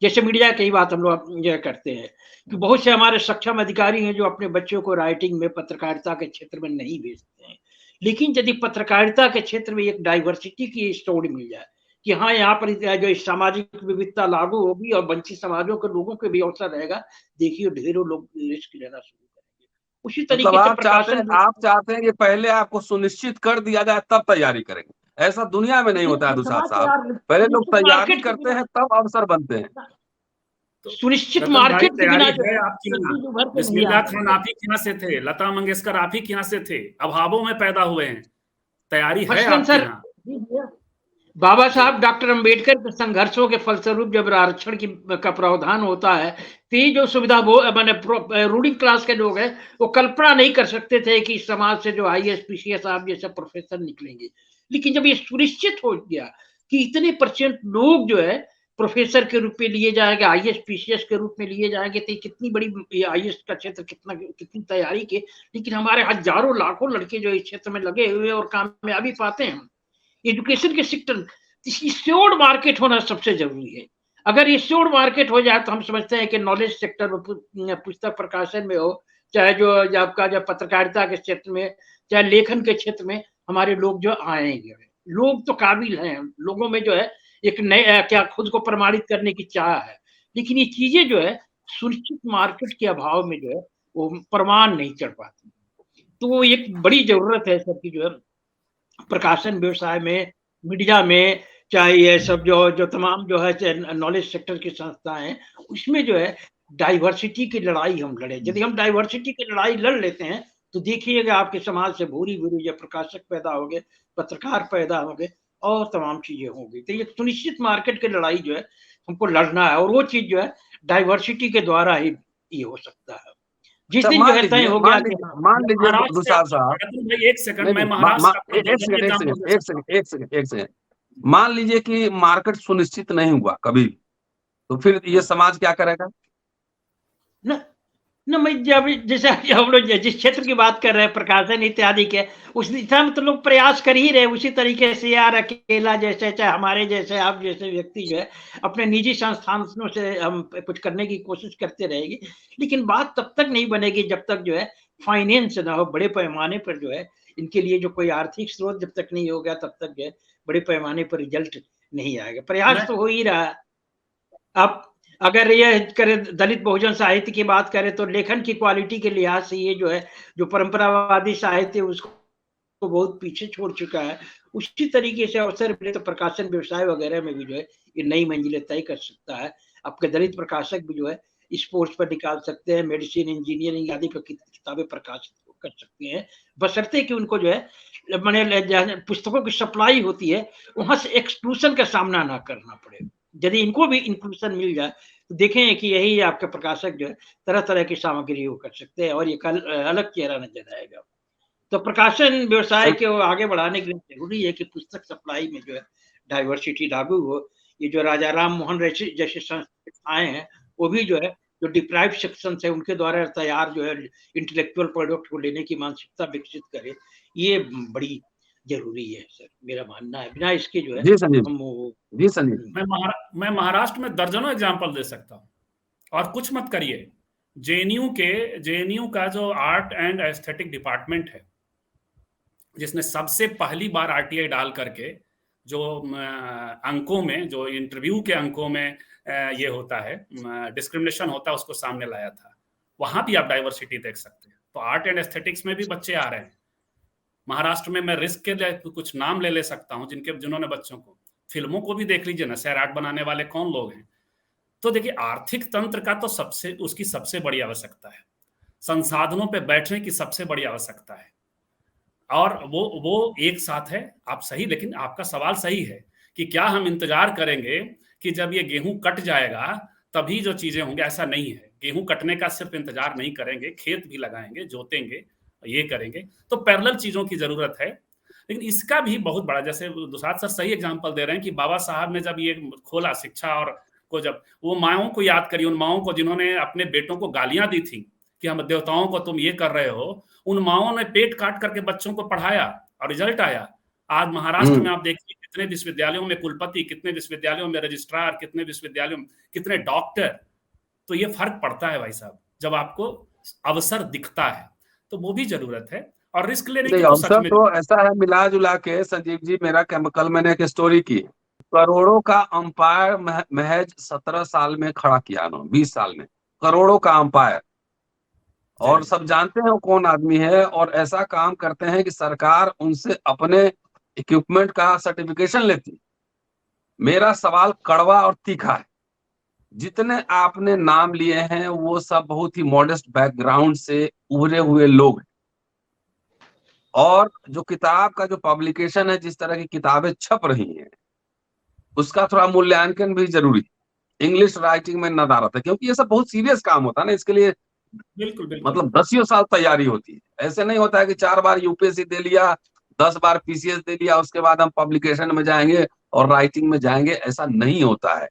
जैसे मीडिया की बात हम लोग जो करते हैं कि बहुत से हमारे सक्षम अधिकारी हैं जो अपने बच्चों को राइटिंग में, पत्रकारिता के क्षेत्र में नहीं भेजते हैं, लेकिन यदि पत्रकारिता के क्षेत्र में एक डाइवर्सिटी की स्टोरी मिल जाए कि हाँ, यहाँ पर जो सामाजिक विविधता लागू होगी और वंचित समाजों के लोगों के भी अवसर रहेगा, देखिए ढेरों लोग रिस्क लेना शुरू करेंगे। उसी मतलब तरीके से प्रकाशन आप चाहते हैं कि पहले आपको सुनिश्चित कर दिया जाए तब तैयारी करेंगे। ऐसा दुनिया में नहीं होता है दुसाद साहब, पहले लोग तैयारी करते हैं तब अवसर बनते हैं। तो सुनिश्चित रतन भाई, मार्केट के बिना तैयारी जो है है आपके यहाँ। जल्दी उभर के नहीं बिस्मिल्लाह आएगा। खान आप ही के यहाँ से थे, लता मंगेशकर आप ही के यहाँ से थे, अभावों में पैदा हुए हैं, तैयारी है मसलन आपके सर, यहाँ। बाबा साहब डॉक्टर अंबेडकर के संघर्षों के फलस्वरूप जब आरक्षण की का प्रावधान होता है, तो ये जो सुविधा वो मैंने रूलिंग क्लास के लोग हैं वो कल्पना नहीं कर सकते थे कि समाज से जो IAS PCS साहब जैसे प्रोफेसर निकलेंगे। लेकिन जब ये सुनिश्चित हो गया कि इतने % लोग जो है प्रोफेसर के रूप में लिए जाएंगे, IAS PCS के रूप में लिए जाएंगे, तो कितनी बड़ी IAS का क्षेत्र कितनी तैयारी के, लेकिन हमारे हजारों लाखों लड़के जो इस क्षेत्र में लगे हुए और कामयाबी पाते हैं। एजुकेशन के सेक्टर, इश्योर्ड मार्केट होना सबसे जरूरी है। अगर इश्योर्ड मार्केट हो जाए तो हम समझते हैं कि नॉलेज सेक्टर में, पुस्तक प्रकाशन में हो, चाहे जो आपका जो पत्रकारिता के क्षेत्र में, चाहे लेखन के क्षेत्र में, हमारे लोग जो आएंगे। लोग तो काबिल हैं, लोगों में जो है एक नए क्या खुद को प्रमाणित करने की चाह है, लेकिन ये चीजें जो है सुनिश्चित मार्केट के अभाव में जो है वो प्रमाण नहीं चढ़ पाती। तो वो एक बड़ी जरूरत है सर की जो है प्रकाशन व्यवसाय में, मीडिया में, चाहे ये सब जो तमाम जो है नॉलेज सेक्टर की संस्थाएं हैं, उसमें जो है डाइवर्सिटी की लड़ाई हम लड़े। यदि हम डाइवर्सिटी की लड़ाई लड़ लेते हैं तो देखिएगा आपके समाज से भूरी भूरी जो प्रकाशक पैदा हो गए, पत्रकार पैदा हो गए और तमाम चीजें होंगी। तो ये सुनिश्चित मार्केट की लड़ाई जो है हमको लड़ना है, और वो चीज जो है डाइवर्सिटी के द्वारा ही ये हो सकता है। जिस दिन जो है तय हो गया कि मान लीजिए महाराष्ट्र दुसाल साहब, रतन भाई, एक सेकंड, मैं महाराष्ट्र का उदाहरण एक सेकंड, मान लीजिए कि मार्केट सुनिश्चित नहीं हुआ कभी, तो फिर ये समाज क्या करेगा? न न मैं जब जैसे हम लोग जिस क्षेत्र की बात कर रहे हैं प्रकाशन इत्यादि के, उस दिशा में तो लोग प्रयास कर ही रहे। उसी तरीके से यार अकेला जैसे, चाहे हमारे जैसे, आप जैसे व्यक्ति जो है अपने निजी संस्थानों से हम कुछ करने की कोशिश करते रहेंगे, लेकिन बात तब तक नहीं बनेगी जब तक जो है फाइनेंस ना हो बड़े पैमाने पर। जो है इनके लिए जो कोई आर्थिक स्रोत जब तक नहीं हो गया तब तक जो है बड़े पैमाने पर रिजल्ट नहीं आएगा। प्रयास तो हो ही रहा है। आप अगर ये करें दलित बहुजन साहित्य की बात करें तो लेखन की क्वालिटी के लिहाज से ये जो है जो परंपरावादी साहित्य उसको बहुत पीछे छोड़ चुका है। उसी तरीके से अवसर मिले तो प्रकाशन व्यवसाय वगैरह में भी जो है ये नई मंजिलें तय कर सकता है। आपके दलित प्रकाशक भी जो है स्पोर्ट्स पर निकाल सकते हैं, मेडिसिन, इंजीनियरिंग आदि पर किताबें प्रकाशित कर सकते हैं, बशर्ते कि उनको जो है मैंने पुस्तकों की सप्लाई होती है वहां से एक्सक्लूशन का सामना ना करना पड़े। यदि इनको भी इंक्लूशन मिल जाए तो देखें कि यही आपके प्रकाशक जो है तरह तरह की सामग्री वो कर सकते हैं और ये कल अलग चेहरा नजर आएगा। तो प्रकाशन व्यवसाय को आगे बढ़ाने के लिए जरूरी है कि पुस्तक सप्लाई में जो है डाइवर्सिटी लागू हो। ये जो राजा राम मोहन जैसे संस्थाएं हैं वो भी जो है जो डिप्राइव सेक्शन है उनके द्वारा तैयार जो है इंटेलेक्चुअल प्रोडक्ट को लेने की मानसिकता विकसित करे, ये बड़ी जरूरी है सर, मेरा मानना है। बिना इसके जो है जी संजीव, हम जी संजीव, मैं महाराष्ट्र में दर्जनों एग्जाम्पल दे सकता हूँ। और कुछ मत करिए, जेएनयू का जो आर्ट एंड एस्थेटिक डिपार्टमेंट है, जिसने सबसे पहली बार आरटीआई डाल करके जो अंकों में, जो इंटरव्यू के अंकों में ये होता है, डिस्क्रिमिनेशन होता है, उसको सामने लाया था। वहां भी आप डाइवर्सिटी देख सकते हैं। तो आर्ट एंड एस्थेटिक्स में भी बच्चे आ रहे हैं। महाराष्ट्र में मैं रिस्क के लिए कुछ नाम ले सकता हूं जिन्होंने बच्चों को, फिल्मों को भी देख लीजिए ना, सैर आर्ट बनाने वाले कौन लोग हैं। तो देखिए, आर्थिक तंत्र का तो उसकी सबसे बड़ी आवश्यकता है, संसाधनों पे बैठने की सबसे बड़ी आवश्यकता है, और वो एक साथ है। आप सही, लेकिन आपका सवाल सही है कि क्या हम इंतजार करेंगे कि जब ये गेहूं कट जाएगा तभी जो चीजें होंगे? ऐसा नहीं है। गेहूं कटने का सिर्फ इंतजार नहीं करेंगे, खेत भी लगाएंगे, जोतेंगे, ये करेंगे। तो पैरेलल चीजों की जरूरत है। लेकिन इसका भी बहुत बड़ा, जैसे दुसाद सर सही एग्जाम्पल दे रहे हैं कि बाबा साहब ने जब ये खोला शिक्षा और को, जब वो माओं को याद करिए, उन माओं को जिन्होंने अपने बेटों को गालियां दी थी कि हम देवताओं को तुम ये कर रहे हो, उन माओं ने पेट काट करके बच्चों को पढ़ाया और रिजल्ट आया। आज महाराष्ट्र में आप देखिए कितने विश्वविद्यालयों में कुलपति, कितने विश्वविद्यालयों में रजिस्ट्रार, कितने विश्वविद्यालयों में कितने डॉक्टर। तो ये फर्क पड़ता है भाई साहब, जब आपको अवसर दिखता है, तो वो भी जरूरत है। और रिस्क लेने की तो सच में तो ऐसा है, मिला जुला के संजीव जी, मेरा कल मैंने एक स्टोरी की, करोड़ों का अंपायर महज 17 साल में खड़ा किया उन्होंने, 20 साल में करोड़ों का अंपायर। और सब जानते हैं वो कौन आदमी है, और ऐसा काम करते हैं कि सरकार उनसे अपने इक्विपमेंट का सर्टिफिकेशन लेती। मेरा सवाल कड़वा और तीखा है, जितने आपने नाम लिए हैं वो सब बहुत ही मॉडेस्ट बैकग्राउंड से उभरे हुए लोग हैं। और जो किताब का जो पब्लिकेशन है, जिस तरह की किताबें छप रही हैं, उसका थोड़ा मूल्यांकन भी जरूरी है। इंग्लिश राइटिंग में नदारत है, क्योंकि ये सब बहुत सीरियस काम होता है ना, इसके लिए बिल्कुल मतलब 10 साल तैयारी होती है। ऐसे नहीं होता है कि 4 बार यूपीएससी दे लिया, 10 बार पीसीएस दे लिया, उसके बाद हम पब्लिकेशन में जाएंगे और राइटिंग में जाएंगे, ऐसा नहीं होता है।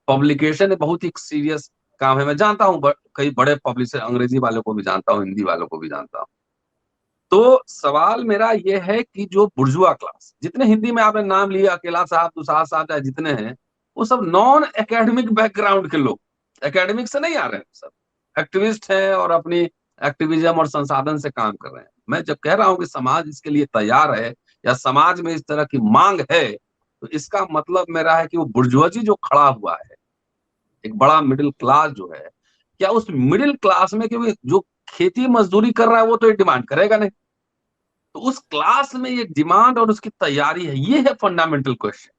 पब्लिकेशन बहुत ही सीरियस काम है। मैं जानता हूँ कई बड़े पब्लिशर, अंग्रेजी वालों को भी जानता हूँ, हिंदी वालों को भी जानता हूँ। तो सवाल मेरा ये है कि जो बुर्जुआ क्लास, जितने हिंदी में आपने नाम लिया, अकेला साहब, दुसाद साहब, चाहे जितने हैं, वो सब नॉन एकेडमिक बैकग्राउंड के लोग, एकेडमिक से नहीं आ रहे हैं, सब एक्टिविस्ट हैं और अपनी एक्टिविज्म और संसाधन से काम कर रहे हैं। मैं जब कह रहा हूं कि समाज इसके लिए तैयार है या समाज में इस तरह की मांग है, तो इसका मतलब मेरा है कि वो बुर्जुआजी जो खड़ा हुआ है, एक बड़ा मिडिल क्लास जो है, क्या उस मिडिल क्लास में, क्योंकि जो खेती मजदूरी कर रहा है वो तो ये डिमांड करेगा नहीं, तो उस क्लास में ये डिमांड और उसकी तैयारी है, ये है फंडामेंटल क्वेश्चन।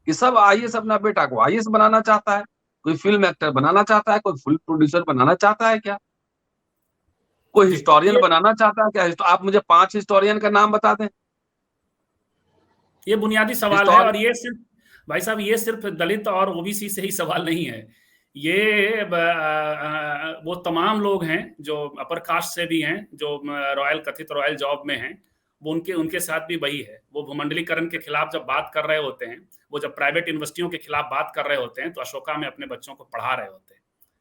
कि सब आईएएस अपना बेटा को आईएएस बनाना चाहता है, कोई फिल्म एक्टर बनाना चाहता है, कोई फिल्म प्रोड्यूसर बनाना चाहता है क्या, कोई हिस्टोरियन बनाना चाहता है क्या? आप मुझे 5 हिस्टोरियन का नाम बता दें। ये बुनियादी सवाल है। और ये सिर्फ भाई साहब, ये सिर्फ दलित और ओबीसी से ही सवाल नहीं है, ये वो तमाम लोग हैं जो अपर कास्ट से भी हैं, जो कथित रॉयल जॉब में हैं, वो उनके साथ भी वही है। वो भूमंडलीकरण के खिलाफ जब बात कर रहे होते हैं, वो जब प्राइवेट यूनिवर्सिटियों के खिलाफ बात कर रहे होते हैं, तो अशोका में अपने बच्चों को पढ़ा रहे होते हैं।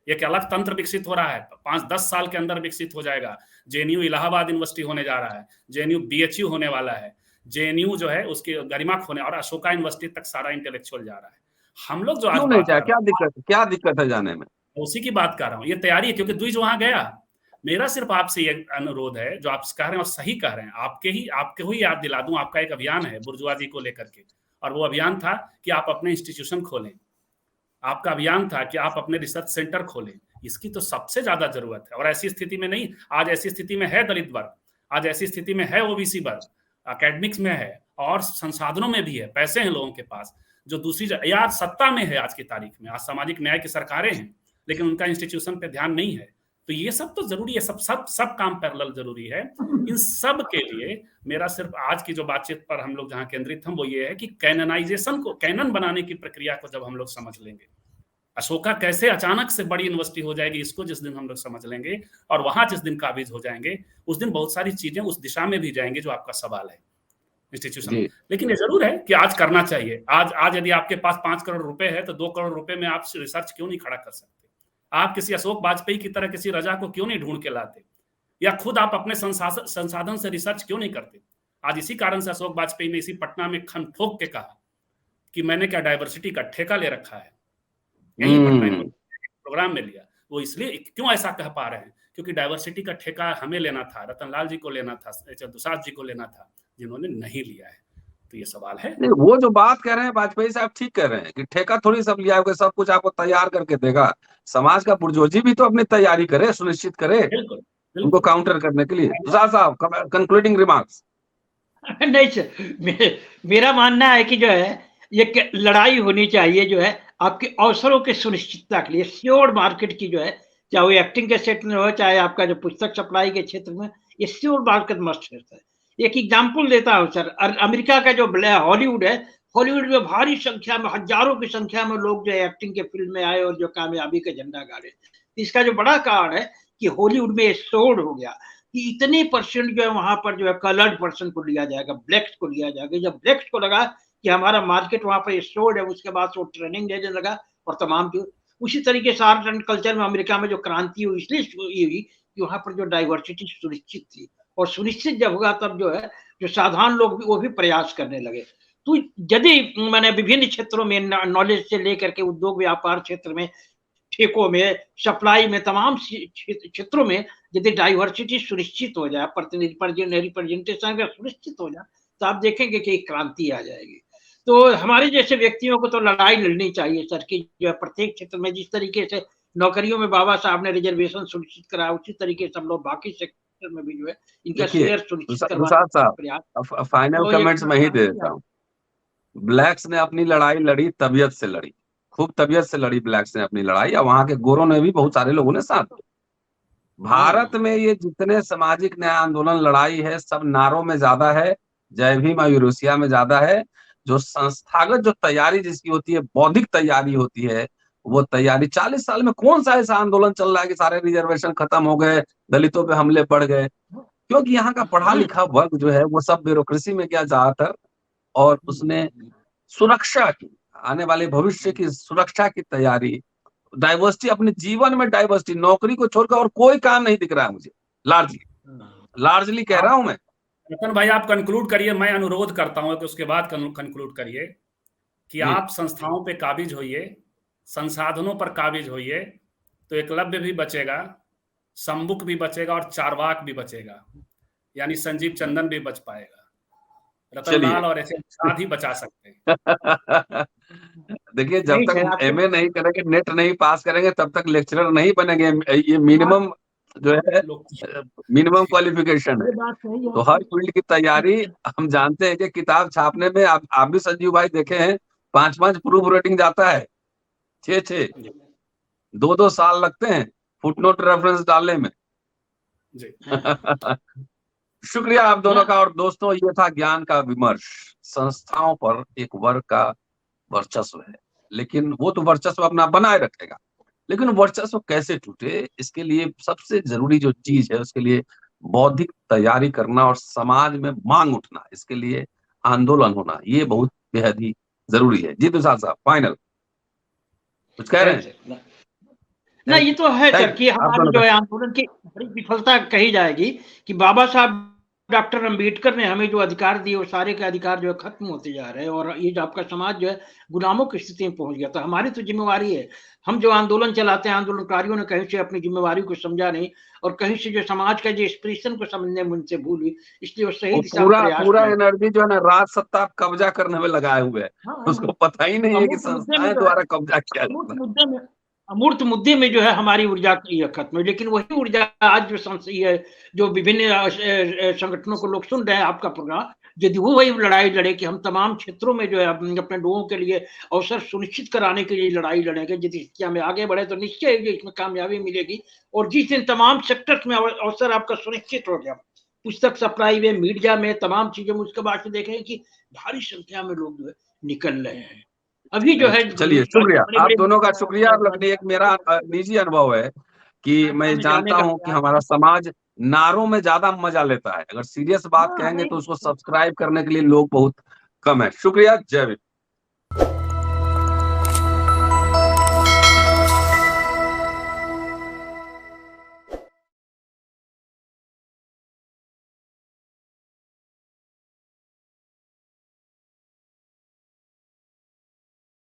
एक अलग तंत्र विकसित हो रहा है, 5-10 साल के अंदर विकसित हो जाएगा। जेएनयू इलाहाबाद यूनिवर्सिटी होने जा रहा है, जेएनयू बीएचयू होने वाला है, जेएनयू जो है उसकी गरिमा खोने, और अशोका यूनिवर्सिटी तक सारा इंटेलेक्चुअल जा रहा है। हम लोग जो आज क्यों नहीं जाए, क्या दिक्कत है जाने में? उसी की बात कर रहा हूँ, ये तैयारी है, क्योंकि द्विज वहां गया। मेरा सिर्फ आपसे ये अनुरोध है, जो आप कह रहे हैं और सही कह रहे हैं, आपके ही याद दिला दूं, आपका एक अभियान है बुर्जुआजी को लेकर के, और वो अभियान था कि आप अपने इंस्टीट्यूशन खोलें, आपका अभियान था कि आप अपने रिसर्च सेंटर खोलें। इसकी तो सबसे ज्यादा जरूरत है। और ऐसी स्थिति में नहीं, आज ऐसी स्थिति में है दलित वर्ग, आज ऐसी स्थिति में है ओबीसी वर्ग, एकेडमिक्स में है और संसाधनों में भी है, पैसे हैं लोगों के पास, जो दूसरी यार सत्ता में है आज की तारीख में। आज सामाजिक न्याय की सरकारें हैं, लेकिन उनका इंस्टीट्यूशन पे ध्यान नहीं है। तो ये सब तो जरूरी है, सब काम पैरेलल जरूरी है। इन सब के लिए मेरा सिर्फ आज की जो बातचीत पर हम लोग जहां केंद्रित हम, वो ये है कि कैननाइजेशन को, कैनन बनाने की प्रक्रिया को जब हम लोग समझ लेंगे, अशोका कैसे अचानक से बड़ी यूनिवर्सिटी हो जाएगी, इसको जिस दिन हम लोग समझ लेंगे और वहां जिस दिन काबिज हो जाएंगे, उस दिन बहुत सारी चीजें उस दिशा में भी जाएंगे जो आपका सवाल है इंस्टीट्यूशन। लेकिन ये जरूर है कि आज करना चाहिए। आज यदि आपके पास 5 करोड़ रुपए है, तो 2 करोड़ रुपए में आप रिसर्च क्यों नहीं खड़ा कर सकते? आप किसी अशोक वाजपेयी की तरह किसी रजा को क्यों नहीं ढूंढ के लाते, या खुद आप अपने संसाधन से रिसर्च क्यों नहीं करते? आज इसी कारण से अशोक वाजपेयी ने इसी पटना में खन ठोक के कहा कि मैंने क्या डाइवर्सिटी का ठेका ले रखा है, यही पटना प्रोग्राम में लिया। वो इसलिए क्यों ऐसा कह पा रहे हैं, क्योंकि डाइवर्सिटी का ठेका हमें लेना था, रतनलाल जी को लेना था, दुसाध जी को लेना था, जिन्होंने नहीं लिया है। तो ये सवाल है। नहीं, वो जो बात कह रहे हैं वाजपेयी साहब ठीक कह रहे हैं कि ठेका थोड़ी सब लिया होगा, सब कुछ आपको तैयार करके देगा। समाज का बुर्जोजी भी तो अपनी तैयारी करे, सुनिश्चित करे बिल्कुल, उनको काउंटर करने के लिए। दुसाध साहब, कंक्लूडिंग रिमार्क्स। नहीं सर, मेरा मानना है कि जो है ये लड़ाई होनी चाहिए जो है आपके अवसरों की सुनिश्चितता के लिए, श्योर्ड मार्केट की जो है, चाहे वो एक्टिंग के क्षेत्र में हो, चाहे आपका जो पुस्तक सप्लाई के क्षेत्र में, ये श्योर्ड मार्केट मस्ट है सर। एक एग्जाम्पल देता हूँ सर, अमेरिका का जो हॉलीवुड है, हॉलीवुड में भारी संख्या में, हजारों की संख्या में लोग जो है एक्टिंग के फील्ड में आए और जो कामयाबी का झंडा गाड़े। इसका जो बड़ा कारण है कि हॉलीवुड में शोड हो गया कि इतने परसेंट जो है वहां पर जो है कलर्ड पर्सन को लिया जाएगा, ब्लैक्स को लिया जाएगा। जब ब्लैक्स को लगा कि हमारा मार्केट वहां पर शोड है, उसके बाद वो ट्रेनिंग देने लगा और तमाम जो उसी तरीके से आर्ट एंड कल्चर में अमेरिका में जो क्रांति हुई इसलिए हुई कि वहां पर जो डाइवर्सिटी सुनिश्चित थी, और सुनिश्चित जब होगा तब जो है जो साधारण लोग भी वो भी प्रयास करने लगे। तो यदि मैंने विभिन्न क्षेत्रों में नॉलेज से लेकर के उद्योग व्यापार क्षेत्र में, ठेकों में, सप्लाई में, तमाम क्षेत्रों में यदि डाइवर्सिटी सुनिश्चित हो जाए, रिप्रेजेंटेशन अगर सुनिश्चित हो जाए, तो आप देखेंगे कि एक क्रांति आ जाएगी। तो हमारे जैसे व्यक्तियों को तो लड़ाई लड़नी चाहिए सर की जो है प्रत्येक क्षेत्र में, जिस तरीके से नौकरियों में बाबा साहब ने रिजर्वेशन सुनिश्चित कराया, उसी तरीके से हम लोग बाकी सेक्टर में भी जो है इनका शेयर सुनिश्चित करवाने प्रयास। फाइनल कमेंट्स में ही दे देता हूँ। ब्लैक्स ने अपनी लड़ाई लड़ी, तबीयत से लड़ी, खूब तबीयत से लड़ी ब्लैक्स ने अपनी लड़ाई, और वहां के गोरों ने भी, बहुत सारे लोगों ने साथ दिया। भारत में ये जितने सामाजिक न्याय आंदोलन लड़ाई है, सब नारों में ज्यादा है, जय भीम यूरोसिया में ज्यादा है। जो संस्थागत जो तैयारी जिसकी होती है, बौद्धिक तैयारी होती है, वो तैयारी 40 साल में कौन सा ऐसा आंदोलन चल रहा है कि सारे रिजर्वेशन खत्म हो गए, दलितों पे हमले बढ़ गए? क्योंकि यहाँ का पढ़ा लिखा वर्ग जो है वो सब ब्यूरोक्रेसी में गया ज्यादातर, और उसने सुरक्षा की, आने वाले भविष्य की सुरक्षा की तैयारी, डाइवर्सिटी, अपने जीवन में डाइवर्सिटी, नौकरी को छोड़कर और कोई काम नहीं दिख रहा है मुझे। लार्जली कह रहा हूं मैं। रतन भाई आप कंक्लूड करिए, मैं अनुरोध करता हूं कि उसके बाद कंक्लूड करिए कि आप संस्थाओं पे काबिज होइए, संसाधनों पर काबिज होइए, तो एकलव्य भी बचेगा, संबुक भी बचेगा और चारवाक भी बचेगा, यानी संजीव चंदन भी बच पाएगा। रतनलाल और ऐसे साथ ही बचा सकते हैं। देखिए, जब तक एमए नहीं करेंगे, नेट नहीं पास करेंगे, तब तक लेक्चरर नहीं बनेंगे। ये मिनिमम जो है, मिनिमम क्वालिफिकेशन है। तो हर फील्ड की तैयारी, हम जानते हैं कि किताब छापने में, आप भी संजीव भाई देखे हैं, 5-5 प्रूफ रेटिंग जाता है, 6-6 2-2 साल लगते हैं फुटनोट रेफरेंस डालने में। शुक्रिया आप दोनों का। और दोस्तों, ये था ज्ञान का विमर्श। संस्थाओं पर एक वर्ग का वर्चस्व है, लेकिन वो तो वर्चस्व अपना बनाए रखेगा, लेकिन वर्चस्व कैसे टूटे, इसके लिए सबसे जरूरी जो चीज है, उसके लिए बौद्धिक तैयारी करना और समाज में मांग उठना, इसके लिए आंदोलन होना, ये बहुत बेहद ही जरूरी है। जी दुसाध साहब, फाइनल कुछ कह रहे हैं? ना, ये तो है सर कि हमारी जो है आंदोलन की बड़ी विफलता कही जाएगी कि बाबा साहब डॉक्टर अंबेडकर ने हमें जो अधिकार दिए, वो सारे के अधिकार जो है खत्म होते जा रहे हैं, और ये जो आपका समाज जो है गुलामों की स्थिति में पहुंच गया। तो हमारी तो जिम्मेवारी है, हम जो आंदोलन चलाते हैं, आंदोलनकारियों ने कहीं से अपनी जिम्मेवारी को समझा नहीं, और कहीं से जो समाज का जो एक्सप्रेशन को समझने में उनसे भूल हुई, इसलिए वो सही दिशा में पूरा एनर्जी जो है ना, राज सत्ता कब्जा करने में लगाए हुए है। उसको पता ही नहीं है कि संस्थाएं द्वारा कब्जा किया जाता है। अमूर्त मुद्दे में जो है हमारी ऊर्जा की खत्म है, लेकिन वही ऊर्जा आज जो विभिन्न संगठनों को लोग सुन रहे हैं आपका प्रोग्राम, यदि वो वही लड़ाई लड़े कि हम तमाम क्षेत्रों में जो है अपने लोगों के लिए अवसर सुनिश्चित कराने के लिए लड़ाई लड़ेंगे, यदि हमें आगे बढ़े तो निश्चय इसमें कामयाबी मिलेगी। और जिस दिन तमाम सेक्टर्स में अवसर आपका सुनिश्चित हो गया, पुस्तक सप्लाई में, मीडिया में, तमाम चीजों में, उसके बाद देखेंगे कि भारी संख्या में लोग जो है निकल रहे हैं अभी जो है। चलिए, शुक्रिया आप दोनों का, शुक्रिया। एक मेरा निजी अनुभव है कि मैं जानता हूं कि हमारा समाज नारों में ज्यादा मजा लेता है, अगर सीरियस बात कहेंगे तो उसको सब्सक्राइब करने के लिए लोग बहुत कम है। शुक्रिया, जय भीम।